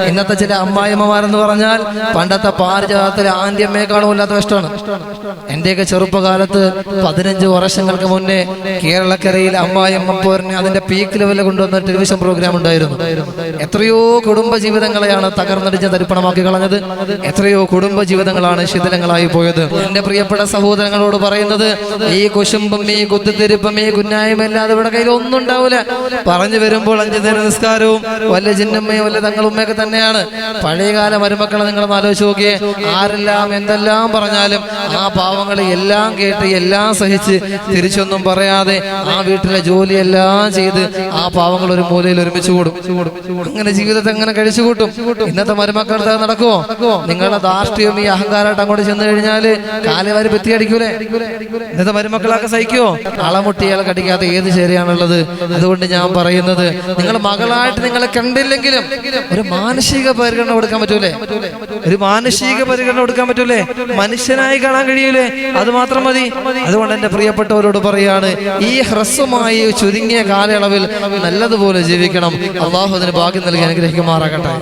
ഇന്നത്തെ ചില അമ്മായിമ്മമാരെന്ന് പറഞ്ഞാൽ പണ്ടത്തെ പാരിജാതത്തിലെ ആന്റിയമ്മയെക്കാളും ഇല്ലാത്ത കഷ്ടമാണ്. എന്റെയൊക്കെ ചെറുപ്പകാലത്ത് 15 വർഷങ്ങൾക്ക് മുന്നേ കേരളക്കരയിൽ അമ്മായിയമ്മ പോരിനെ അതിന്റെ പീക്ക് ലെവലിൽ കൊണ്ടുവന്ന ടെലിവിഷൻ പ്രോഗ്രാം ഉണ്ടായിരുന്നു. എത്രയോ കുടുംബ ജീവിതങ്ങളെയാണ് തകർന്നടിച്ച് തരിപ്പണമാക്കി കളഞ്ഞത്. എത്രയോ കുടുംബ ജീവിതങ്ങളാണ് ശിഥിലങ്ങളായി പോയത്. എന്റെ പ്രിയപ്പെട്ട സഹോദരങ്ങളോട് പറയുന്നത്, ഈ കുശുമ്പും ഈ കുത്തിത്തിരിപ്പും ഈ കുന്നായ്മല്ലാതെ ഇവിടെ കയ്യിൽ ഒന്നും ഉണ്ടാവൂല. പറഞ്ഞു വരുമ്പോൾ 5 നേര നിസ്കാരവും വല്ല ജിന്നമ്മയും വല്ല തങ്ങളുമ്മയൊക്കെ തന്നെയാണ്. പഴയകാല മരുമക്കളെ നിങ്ങളൊന്ന് ആലോചിച്ച് നോക്കിയേ. ആരെല്ലാം എന്തെല്ലാം പറഞ്ഞാലും ആ പാവങ്ങളെ എല്ലാം കേട്ട് എല്ലാം സഹിച്ച് തിരിച്ചൊന്നും പറയാതെ ആ വീട്ടിലെ ജോലിയെല്ലാം ചെയ്ത് ആ പാവങ്ങൾ ഒരു മൂലയിൽ ഒരുമിച്ച് കൂടും. അങ്ങനെ ജീവിതത്തെ അങ്ങനെ കഴിച്ചു കൂട്ടും. ഇന്നത്തെ മരുമക്കളുടെ നടക്കുമോ? നിങ്ങളുടെ ധാർഷ്ട്യവും ഈ അഹങ്കാരമായിട്ട് അങ്ങോട്ട് ചെന്ന് കഴിഞ്ഞാല് കാലുവാരി പെത്തി അടിക്കൂലേ? ഇന്നത്തെ മരുമക്കളൊക്കെ സഹിക്കുമോ? അളമുട്ടിയാൽ കടിക്കാത്ത ഏത് ശരിയാണുള്ളത്? അതുകൊണ്ട് ഞാൻ പറയുന്നത്, നിങ്ങൾ മകളായിട്ട് നിങ്ങളെ കണ്ടില്ലെങ്കിലും ഒരു മാനസിക പരിഗണന കൊടുക്കാൻ പറ്റൂലേ? ഒരു മാനസിക പരിഗണന കൊടുക്കാൻ പറ്റൂലേ? മനുഷ്യനായി കാണാൻ കഴിയൂലേ? അത് മാത്രം മതി. അതുകൊണ്ട് എന്റെ പ്രിയപ്പെട്ടവരോട് പറയാണ്, ഈ ഹ്രസ്വമായി ചുരുങ്ങിയ കാലയളവിൽ നല്ലതുപോലെ ജീവിക്കണം. അള്ളാഹു അതിന് ഭാഗ്യം നൽകി അനുഗ്രഹിക്കുമാറാകട്ടെ.